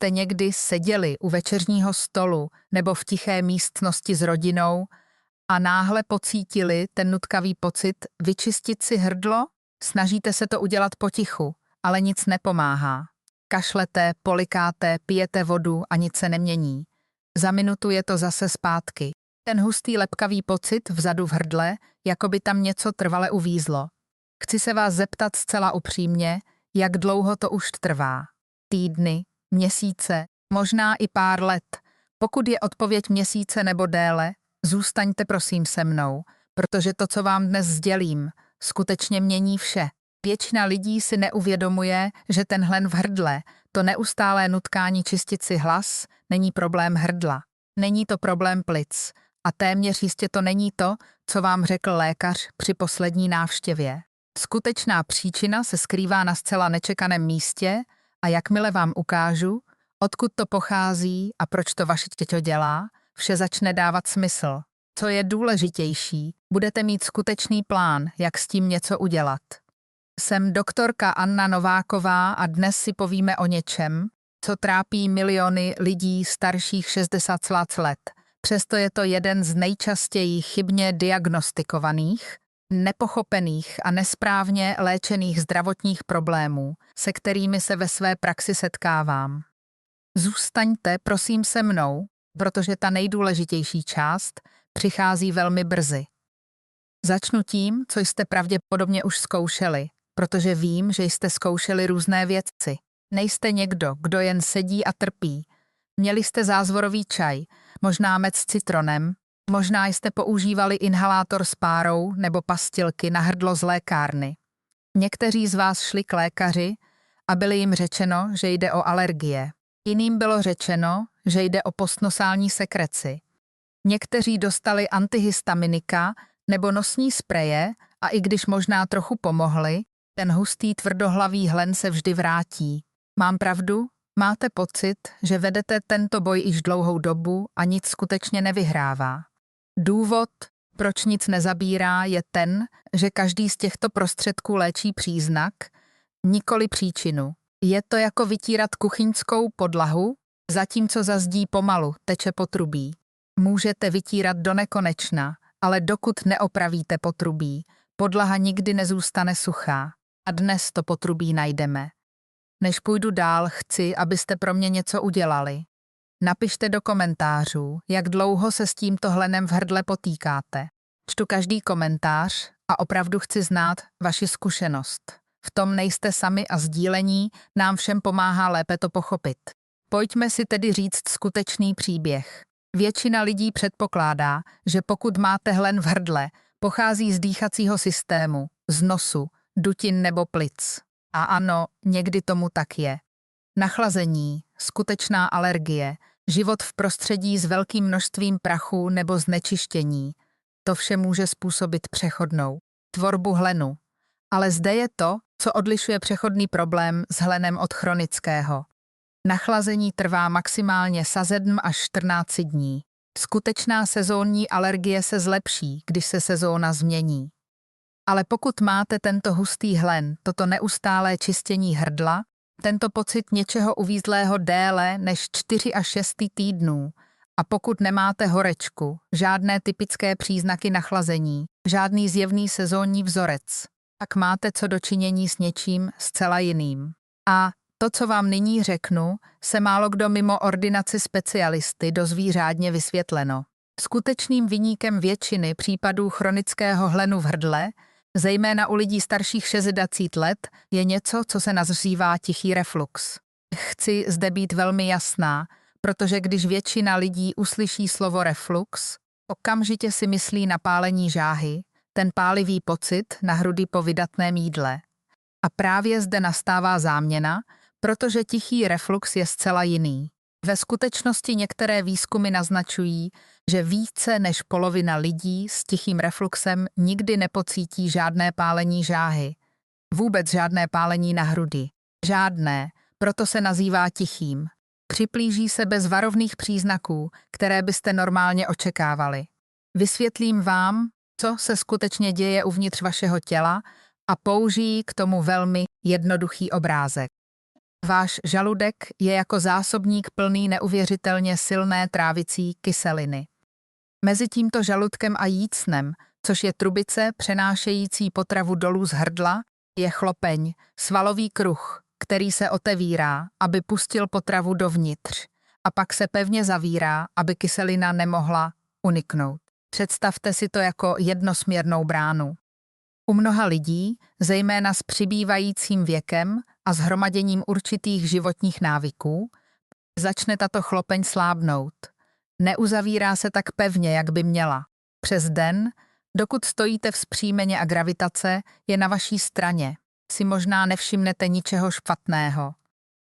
jste někdy seděli u večerního stolu nebo v tiché místnosti s rodinou a náhle pocítili ten nutkavý pocit vyčistit si hrdlo? Snažíte se to udělat potichu, ale nic nepomáhá. Kašlete, polikáte, pijete vodu a nic se nemění. Za minutu je to zase zpátky. Ten hustý lepkavý pocit vzadu v hrdle, jako by tam něco trvale uvízlo. Chci se vás zeptat zcela upřímně, jak dlouho to už trvá. Týdny, měsíce, možná i pár let. Pokud je odpověď měsíce nebo déle, zůstaňte prosím se mnou, protože to, co vám dnes sdělím, skutečně mění vše. Většina lidí si neuvědomuje, že ten hlen v hrdle, to neustálé nutkání čistit si hlas, není problém hrdla. Není to problém plic. A téměř jistě to není to, co vám řekl lékař při poslední návštěvě. Skutečná příčina se skrývá na zcela nečekaném místě a jakmile vám ukážu, odkud to pochází a proč to vaše těťo dělá, vše začne dávat smysl. Co je důležitější, budete mít skutečný plán, jak s tím něco udělat. Jsem doktorka Anna Nováková a dnes si povíme o něčem, co trápí miliony lidí starších 60 let. Přesto je to jeden z nejčastěji chybně diagnostikovaných, nepochopených a nesprávně léčených zdravotních problémů, se kterými se ve své praxi setkávám. Zůstaňte prosím se mnou, protože ta nejdůležitější část přichází velmi brzy. Začnu tím, co jste pravděpodobně už zkoušeli, protože vím, že jste zkoušeli různé věci. Nejste někdo, kdo jen sedí a trpí. Měli jste zázvorový čaj, možná med s citronem, možná jste používali inhalátor s párou nebo pastilky na hrdlo z lékárny. Někteří z vás šli k lékaři a bylo jim řečeno, že jde o alergie. Jiným bylo řečeno, že jde o postnasální sekreci. Někteří dostali antihistaminika nebo nosní spreje a i když možná trochu pomohli, ten hustý tvrdohlavý hlen se vždy vrátí. Mám pravdu? Máte pocit, že vedete tento boj již dlouhou dobu a nic skutečně nevyhrává. Důvod, proč nic nezabírá, je ten, že každý z těchto prostředků léčí příznak, nikoli příčinu. Je to jako vytírat kuchyňskou podlahu, zatímco za zdí pomalu teče potrubí. Můžete vytírat do nekonečna, ale dokud neopravíte potrubí, podlaha nikdy nezůstane suchá. A dnes to potrubí najdeme. Než půjdu dál, chci, abyste pro mě něco udělali. Napište do komentářů, jak dlouho se s tímto hlenem v hrdle potýkáte. Čtu každý komentář a opravdu chci znát vaši zkušenost. V tom nejste sami a sdílení nám všem pomáhá lépe to pochopit. Pojďme si tedy říct skutečný příběh. Většina lidí předpokládá, že pokud máte hlen v hrdle, pochází z dýchacího systému, z nosu, dutin nebo plic. A ano, někdy tomu tak je. Nachlazení, skutečná alergie, život v prostředí s velkým množstvím prachu nebo znečištění. To vše může způsobit přechodnou tvorbu hlenu. Ale zde je to, co odlišuje přechodný problém s hlenem od chronického. Nachlazení trvá maximálně 7 až 14 dní. Skutečná sezónní alergie se zlepší, když se sezóna změní. Ale pokud máte tento hustý hlen, toto neustálé čistění hrdla, tento pocit něčeho uvízlého déle než 4 až 6 týdnů, a pokud nemáte horečku, žádné typické příznaky nachlazení, žádný zjevný sezónní vzorec, tak máte co dočinění s něčím zcela jiným. A to, co vám nyní řeknu, se málokdo mimo ordinaci specialisty dozví řádně vysvětleno. Skutečným viníkem většiny případů chronického hlenu v hrdle, zejména u lidí starších 60 let, je něco, co se nazývá tichý reflux. Chci zde být velmi jasná, protože když většina lidí uslyší slovo reflux, okamžitě si myslí na pálení žáhy, ten pálivý pocit na hrudi po vydatném jídle. A právě zde nastává záměna, protože tichý reflux je zcela jiný. Ve skutečnosti některé výzkumy naznačují, že více než polovina lidí s tichým refluxem nikdy nepocítí žádné pálení žáhy. Vůbec žádné pálení na hrudi. Žádné, proto se nazývá tichým. Připlíží se bez varovných příznaků, které byste normálně očekávali. Vysvětlím vám, co se skutečně děje uvnitř vašeho těla a použijí k tomu velmi jednoduchý obrázek. Váš žaludek je jako zásobník plný neuvěřitelně silné trávicí kyseliny. Mezi tímto žaludkem a jícnem, což je trubice přenášející potravu dolů z hrdla, je chlopeň, svalový kruh, který se otevírá, aby pustil potravu dovnitř, a pak se pevně zavírá, aby kyselina nemohla uniknout. Představte si to jako jednosměrnou bránu. U mnoha lidí, zejména s přibývajícím věkem a shromaděním určitých životních návyků, začne tato chlopeň slábnout. Neuzavírá se tak pevně, jak by měla. Přes den, dokud stojíte vzpřímeně a gravitace je na vaší straně, si možná nevšimnete ničeho špatného.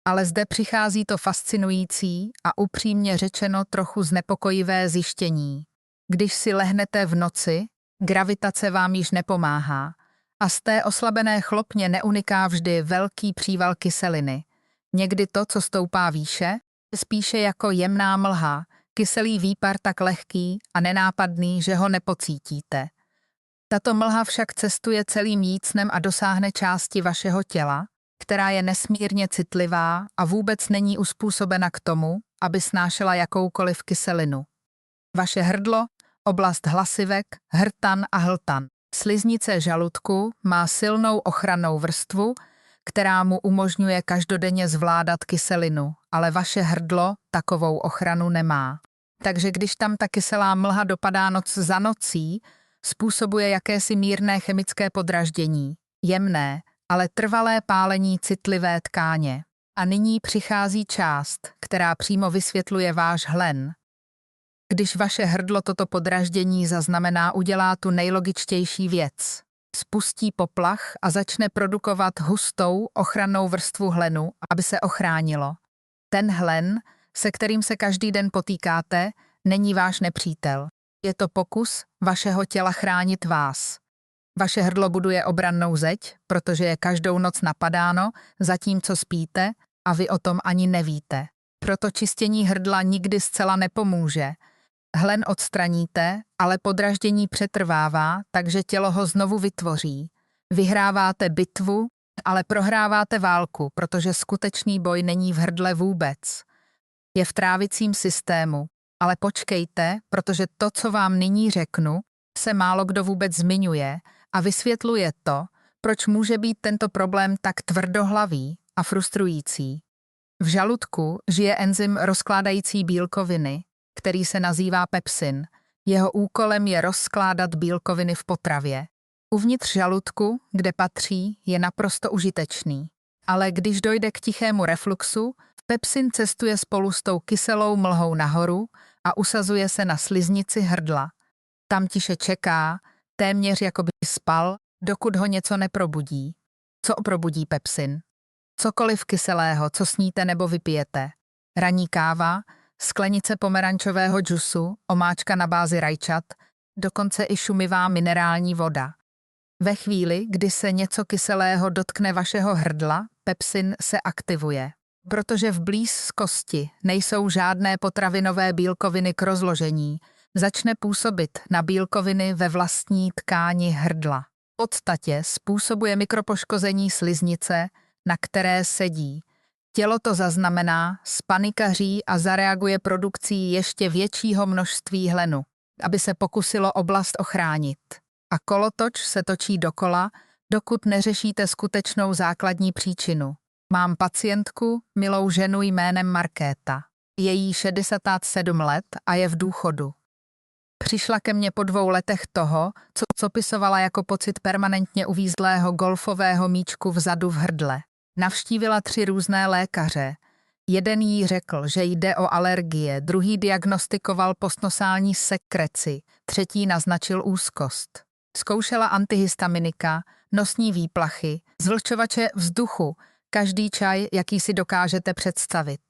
Ale zde přichází to fascinující a upřímně řečeno trochu znepokojivé zjištění. Když si lehnete v noci, gravitace vám již nepomáhá a z té oslabené chlopně neuniká vždy velký příval kyseliny. Někdy to, co stoupá výše, spíše jako jemná mlha, kyselý výpar tak lehký a nenápadný, že ho nepocítíte. Tato mlha však cestuje celým jícnem a dosáhne části vašeho těla, která je nesmírně citlivá a vůbec není uspůsobena k tomu, aby snášela jakoukoliv kyselinu. Vaše hrdlo, oblast hlasivek, hrtan a hltan. Sliznice žaludku má silnou ochrannou vrstvu, která mu umožňuje každodenně zvládat kyselinu, ale vaše hrdlo takovou ochranu nemá. Takže když tam ta kyselá mlha dopadá noc za nocí, způsobuje jakési mírné chemické podraždění, jemné, ale trvalé pálení citlivé tkáně. A nyní přichází část, která přímo vysvětluje váš hlen. Když vaše hrdlo toto podraždění zaznamená, udělá tu nejlogičtější věc. Spustí poplach a začne produkovat hustou ochrannou vrstvu hlenu, aby se ochránilo. Ten hlen, se kterým se každý den potýkáte, není váš nepřítel. Je to pokus vašeho těla chránit vás. Vaše hrdlo buduje obrannou zeď, protože je každou noc napadáno, zatímco spíte a vy o tom ani nevíte. Proto čistění hrdla nikdy zcela nepomůže. Hlen odstraníte, ale podraždění přetrvává, takže tělo ho znovu vytvoří. Vyhráváte bitvu, ale prohráváte válku, protože skutečný boj není v hrdle vůbec. Je v trávicím systému. Ale počkejte, protože to, co vám nyní řeknu, se málo kdo vůbec zmiňuje a vysvětluje to, proč může být tento problém tak tvrdohlavý a frustrující. V žaludku žije enzym rozkládající bílkoviny, který se nazývá pepsin. Jeho úkolem je rozkládat bílkoviny v potravě. Uvnitř žaludku, kde patří, je naprosto užitečný. Ale když dojde k tichému refluxu, pepsin cestuje spolu s tou kyselou mlhou nahoru a usazuje se na sliznici hrdla. Tam tiše čeká, téměř jako by spal, dokud ho něco neprobudí. Co probudí pepsin? Cokoliv kyselého, co sníte nebo vypijete. Ranní káva, sklenice pomerančového džusu, omáčka na bázi rajčat, dokonce i šumivá minerální voda. Ve chvíli, kdy se něco kyselého dotkne vašeho hrdla, pepsin se aktivuje. Protože v blízkosti nejsou žádné potravinové bílkoviny k rozložení, začne působit na bílkoviny ve vlastní tkáni hrdla. V podstatě způsobuje mikropoškození sliznice, na které sedí. Tělo to zaznamená, spanikaří a zareaguje produkcí ještě většího množství hlenu, aby se pokusilo oblast ochránit. A kolotoč se točí dokola, dokud neřešíte skutečnou základní příčinu. Mám pacientku, milou ženu jménem Markéta. Je jí 67 let a je v důchodu. Přišla ke mně po 2 letech toho, co pisovala jako pocit permanentně uvízlého golfového míčku vzadu v hrdle. Navštívila 3 různé lékaře. Jeden jí řekl, že jde o alergie, druhý diagnostikoval postnasální sekreci, třetí naznačil úzkost. Zkoušela antihistaminika, nosní výplachy, zvlhčovače vzduchu, každý čaj, jaký si dokážete představit.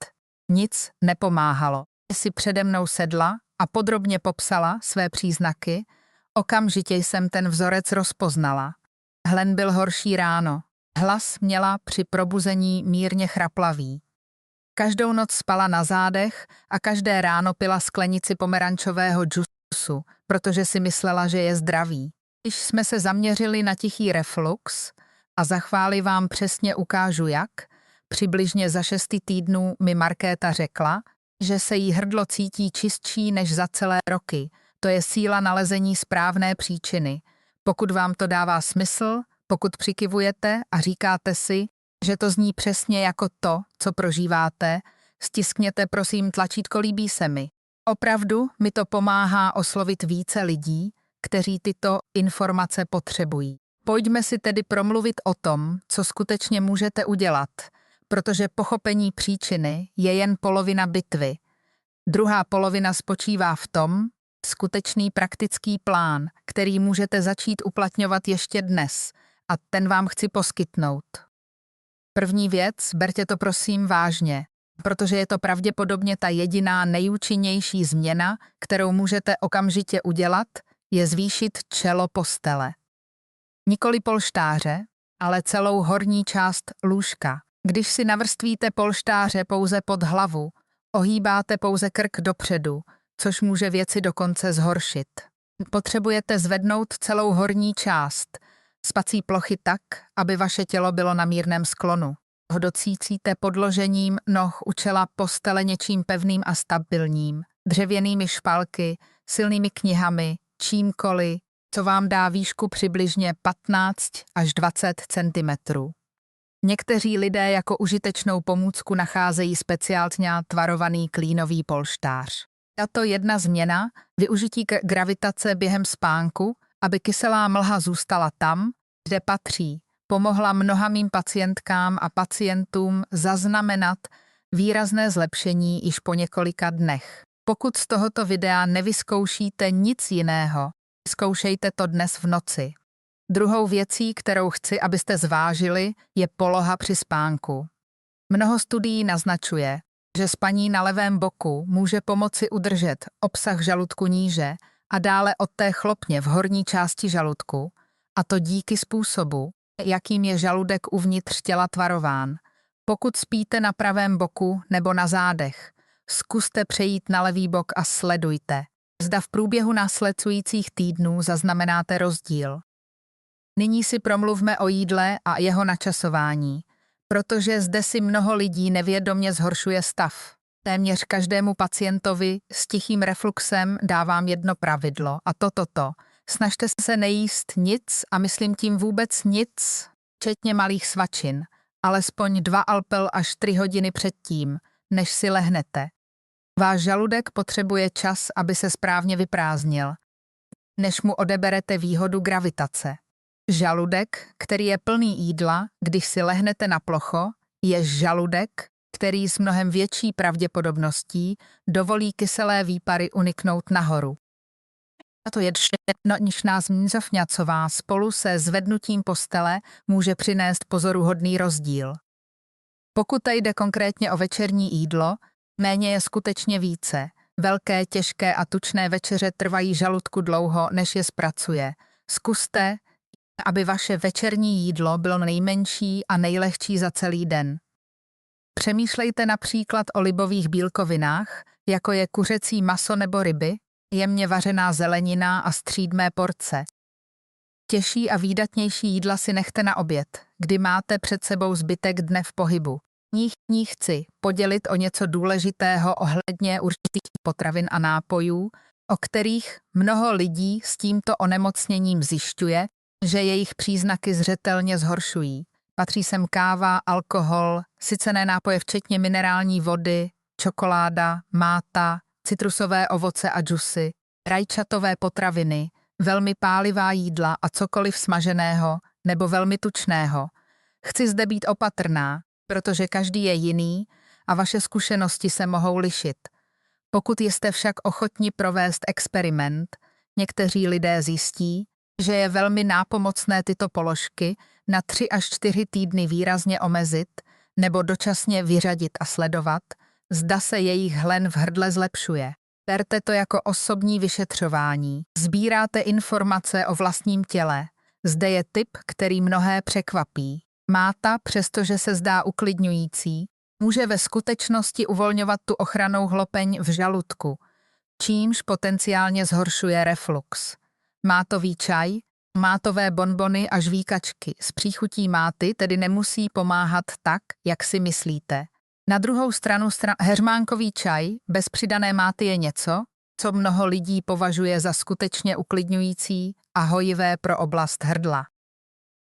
Nic nepomáhalo. Si přede mnou sedla a podrobně popsala své příznaky, okamžitě jsem ten vzorec rozpoznala. Hlen byl horší ráno. Hlas měla při probuzení mírně chraplavý. Každou noc spala na zádech a každé ráno pila sklenici pomerančového džusu, protože si myslela, že je zdravý. Když jsme se zaměřili na tichý reflux, a za chváli vám přesně ukážu jak, Přibližně za 6 týdnů mi Markéta řekla, že se jí hrdlo cítí čistší než za celé roky. To je síla nalezení správné příčiny. Pokud vám to dává smysl, pokud přikyvujete a říkáte si, že to zní přesně jako to, co prožíváte, stiskněte prosím tlačítko líbí se mi. Opravdu mi to pomáhá oslovit více lidí, kteří tyto informace potřebují. Pojďme si tedy promluvit o tom, co skutečně můžete udělat, protože pochopení příčiny je jen polovina bitvy. Druhá polovina spočívá v tom, skutečný praktický plán, který můžete začít uplatňovat ještě dnes, a ten vám chci poskytnout. První věc, berte to prosím vážně, protože je to pravděpodobně ta jediná nejúčinnější změna, kterou můžete okamžitě udělat, je zvýšit čelo postele. Nikoli polštáře, ale celou horní část lůžka. Když si navrstvíte polštáře pouze pod hlavu, ohýbáte pouze krk dopředu, což může věci dokonce zhoršit. Potřebujete zvednout celou horní část spací plochy tak, aby vaše tělo bylo na mírném sklonu. Docícíte podložením noh u čela postele něčím pevným a stabilním, dřevěnými špalky, silnými knihami, čímkoliv, co vám dá výšku přibližně 15 až 20 cm. Někteří lidé jako užitečnou pomůcku nacházejí speciálně tvarovaný klínový polštář. Tato jedna změna, využití gravitace během spánku, aby kyselá mlha zůstala tam, kde patří, pomohla mnoha mým pacientkám a pacientům zaznamenat výrazné zlepšení již po několika dnech. Pokud z tohoto videa nevyzkoušíte nic jiného, zkoušejte to dnes v noci. Druhou věcí, kterou chci, abyste zvážili, je poloha při spánku. Mnoho studií naznačuje, že spaní na levém boku může pomoci udržet obsah žaludku níže a dále od té chlopně v horní části žaludku, a to díky způsobu, jakým je žaludek uvnitř těla tvarován. Pokud spíte na pravém boku nebo na zádech, zkuste přejít na levý bok a sledujte, zda v průběhu následujících týdnů zaznamenáte rozdíl. Nyní si promluvme o jídle a jeho načasování, protože zde si mnoho lidí nevědomě zhoršuje stav. Téměř každému pacientovi s tichým refluxem dávám jedno pravidlo, a toto. Snažte se nejíst nic, a myslím tím vůbec nic, včetně malých svačin, alespoň 2 alpel až 3 hodiny předtím, než si lehnete. Váš žaludek potřebuje čas, aby se správně vyprázdnil, než mu odeberete výhodu gravitace. Žaludek, který je plný jídla, když si lehnete na plocho, je žaludek, který s mnohem větší pravděpodobností dovolí kyselé výpary uniknout nahoru. A to je jednotničná změňcovňacová spolu se zvednutím postele může přinést pozoruhodný rozdíl. Pokud jde konkrétně o večerní jídlo, méně je skutečně více. Velké, těžké a tučné večeře trvají žaludku dlouho, než je zpracuje. Zkuste, aby vaše večerní jídlo bylo nejmenší a nejlehčí za celý den. Přemýšlejte například o libových bílkovinách, jako je kuřecí maso nebo ryby, jemně vařená zelenina a střídmé porce. Těžší a výdatnější jídla si nechte na oběd, kdy máte před sebou zbytek dne v pohybu. Ní chci podělit o něco důležitého ohledně určitých potravin a nápojů, o kterých mnoho lidí s tímto onemocněním zjišťuje, že jejich příznaky zřetelně zhoršují. Patří sem káva, alkohol, sycené nápoje včetně minerální vody, čokoláda, máta, citrusové ovoce a džusy, rajčatové potraviny, velmi pálivá jídla a cokoliv smaženého nebo velmi tučného. Chci zde být opatrná, protože každý je jiný a vaše zkušenosti se mohou lišit. Pokud jste však ochotni provést experiment, někteří lidé zjistí, že je velmi nápomocné tyto položky na 3 až 4 týdny výrazně omezit nebo dočasně vyřadit a sledovat, zda se jejich hlen v hrdle zlepšuje. Berte to jako osobní vyšetřování. Sbíráte informace o vlastním těle. Zde je tip, který mnohé překvapí. Máta, přestože se zdá uklidňující, může ve skutečnosti uvolňovat tu ochrannou hlopeň v žaludku, čímž potenciálně zhoršuje reflux. Mátový čaj Mátové bonbony a žvíkačky s příchutí máty tedy nemusí pomáhat tak, jak si myslíte. Na druhou stranu heřmánkový čaj bez přidané máty je něco, co mnoho lidí považuje za skutečně uklidňující a hojivé pro oblast hrdla.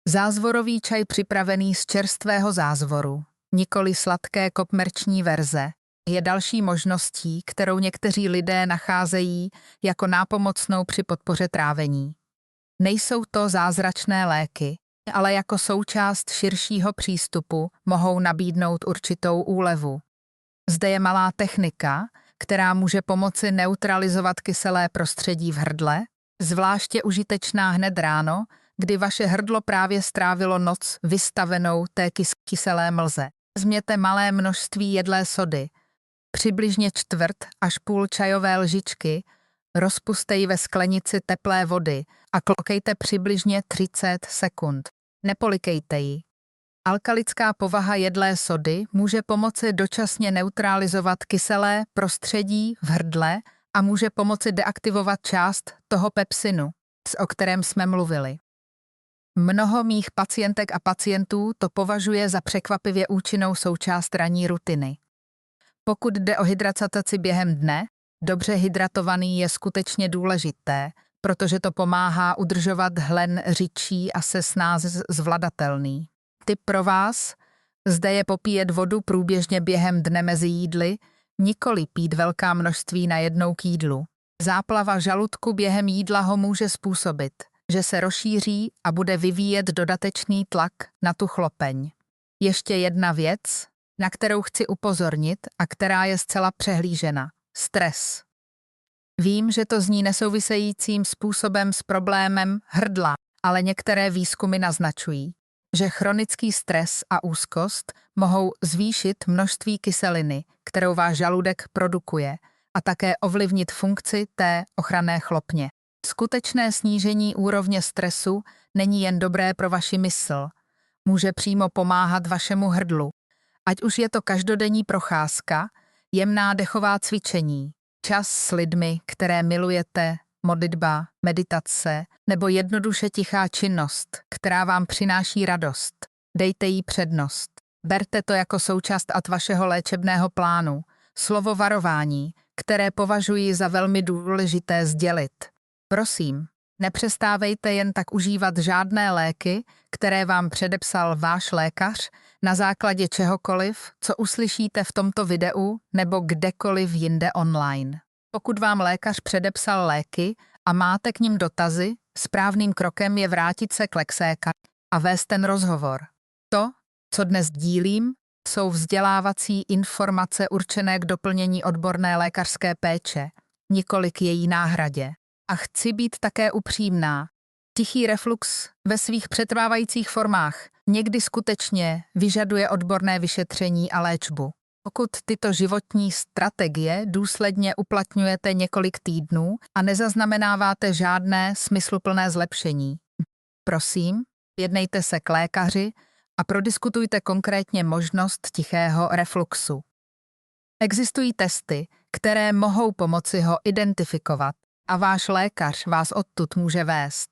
Zázvorový čaj připravený z čerstvého zázvoru, nikoli sladké komerční verze, je další možností, kterou někteří lidé nacházejí jako nápomocnou při podpoře trávení. Nejsou to zázračné léky, ale jako součást širšího přístupu mohou nabídnout určitou úlevu. Zde je malá technika, která může pomoci neutralizovat kyselé prostředí v hrdle, zvláště užitečná hned ráno, kdy vaše hrdlo právě strávilo noc vystavenou té kyselé mlze. Vezměte malé množství jedlé sody, přibližně čtvrt až půl čajové lžičky, rozpuste ji ve sklenici teplé vody a klokejte přibližně 30 sekund. Nepolikejte ji. Alkalická povaha jedlé sody může pomoci dočasně neutralizovat kyselé prostředí v hrdle a může pomoci deaktivovat část toho pepsinu, o kterém jsme mluvili. Mnoho mých pacientek a pacientů to považuje za překvapivě účinnou součást ranní rutiny. Pokud jde o hydrataci během dne, dobře hydratovaný je skutečně důležité, protože to pomáhá udržovat hlen řidčí a se snáze zvladatelný. Tip pro vás, zde je popíjet vodu průběžně během dne mezi jídly, nikoli pít velká množství najednou k jídlu. Záplava žaludku během jídla ho může způsobit, že se rozšíří a bude vyvíjet dodatečný tlak na tu chlopeň. Ještě jedna věc, na kterou chci upozornit a která je zcela přehlížena. Stres. Vím, že to zní nesouvisejícím způsobem s problémem hrdla, ale některé výzkumy naznačují, že chronický stres a úzkost mohou zvýšit množství kyseliny, kterou váš žaludek produkuje, a také ovlivnit funkci té ochranné chlopně. Skutečné snížení úrovně stresu není jen dobré pro vaši mysl, může přímo pomáhat vašemu hrdlu. Ať už je to každodenní procházka, jemná dechová cvičení, čas s lidmi, které milujete, modlitba, meditace nebo jednoduše tichá činnost, která vám přináší radost. Dejte jí přednost. Berte to jako součást vašeho léčebného plánu, slovo varování, které považuji za velmi důležité sdělit. Prosím, nepřestávejte jen tak užívat žádné léky, které vám předepsal váš lékař, na základě čehokoliv, co uslyšíte v tomto videu nebo kdekoliv jinde online. Pokud vám lékař předepsal léky a máte k nim dotazy, správným krokem je vrátit se k lékaři a vést ten rozhovor. To, co dnes dílím, jsou vzdělávací informace určené k doplnění odborné lékařské péče, nikoli k její náhradě. A chci být také upřímná. Tichý reflux ve svých přetrvávajících formách někdy skutečně vyžaduje odborné vyšetření a léčbu. Pokud tyto životní strategie důsledně uplatňujete několik týdnů a nezaznamenáváte žádné smysluplné zlepšení, prosím, jednejte se k lékaři a prodiskutujte konkrétně možnost tichého refluxu. Existují testy, které mohou pomoci ho identifikovat a váš lékař vás odtud může vést.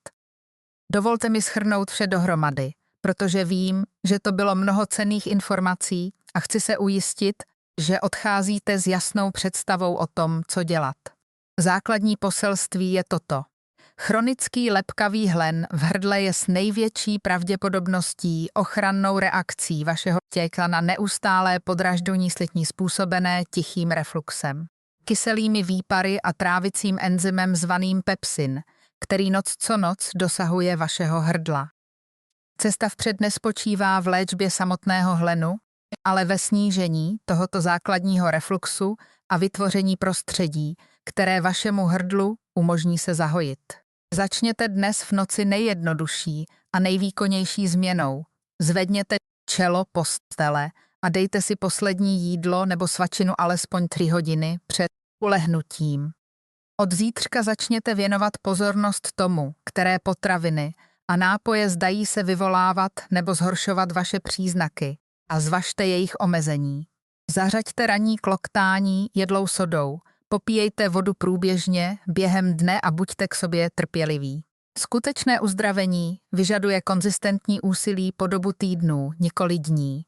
Dovolte mi shrnout vše dohromady, protože vím, že to bylo mnoho cenných informací a chci se ujistit, že odcházíte s jasnou představou o tom, co dělat. Základní poselství je toto. Chronický lepkavý hlen v hrdle je s největší pravděpodobností ochrannou reakcí vašeho těla na neustálé podraždění slitní způsobené tichým refluxem, kyselými výpary a trávicím enzymem zvaným pepsin, který noc co noc dosahuje vašeho hrdla. Cesta vpřed nespočívá v léčbě samotného hlenu, ale ve snížení tohoto základního refluxu a vytvoření prostředí, které vašemu hrdlu umožní se zahojit. Začněte dnes v noci nejjednodušší a nejvýkonnější změnou. Zvedněte čelo postele a dejte si poslední jídlo nebo svačinu alespoň 3 hodiny před ulehnutím. Od zítřka začněte věnovat pozornost tomu, které potraviny a nápoje zdají se vyvolávat nebo zhoršovat vaše příznaky a zvažte jejich omezení. Zařaďte ranní kloktání jedlou sodou, popíjejte vodu průběžně během dne a buďte k sobě trpěliví. Skutečné uzdravení vyžaduje konzistentní úsilí po dobu týdnů, nikoli dní.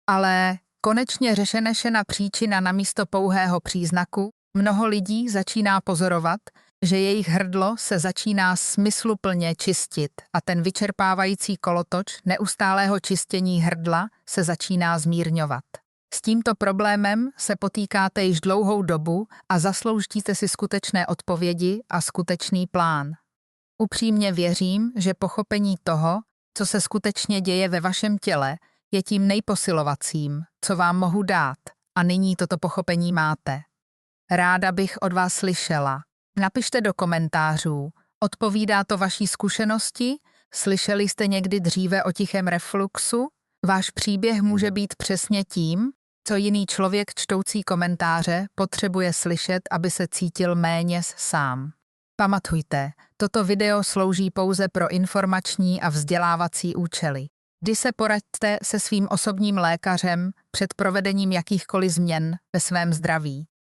Ale konečně řešena příčina namísto pouhého příznaku, mnoho lidí začíná pozorovat, že jejich hrdlo se začíná smysluplně čistit a ten vyčerpávající kolotoč neustálého čistění hrdla se začíná zmírňovat. S tímto problémem se potýkáte již dlouhou dobu a zasloužíte si skutečné odpovědi a skutečný plán. Upřímně věřím, že pochopení toho, co se skutečně děje ve vašem těle, je tím nejposilovacím, co vám mohu dát, a nyní toto pochopení máte. Ráda bych od vás slyšela. Napište do komentářů, odpovídá to vaší zkušenosti? Slyšeli jste někdy dříve o tichém refluxu? Váš příběh může být přesně tím, co jiný člověk čtoucí komentáře potřebuje slyšet, aby se cítil méně sám. Pamatujte, toto video slouží pouze pro informační a vzdělávací účely. Vždy se poraďte se svým osobním lékařem před provedením jakýchkoliv změn ve svém zdraví.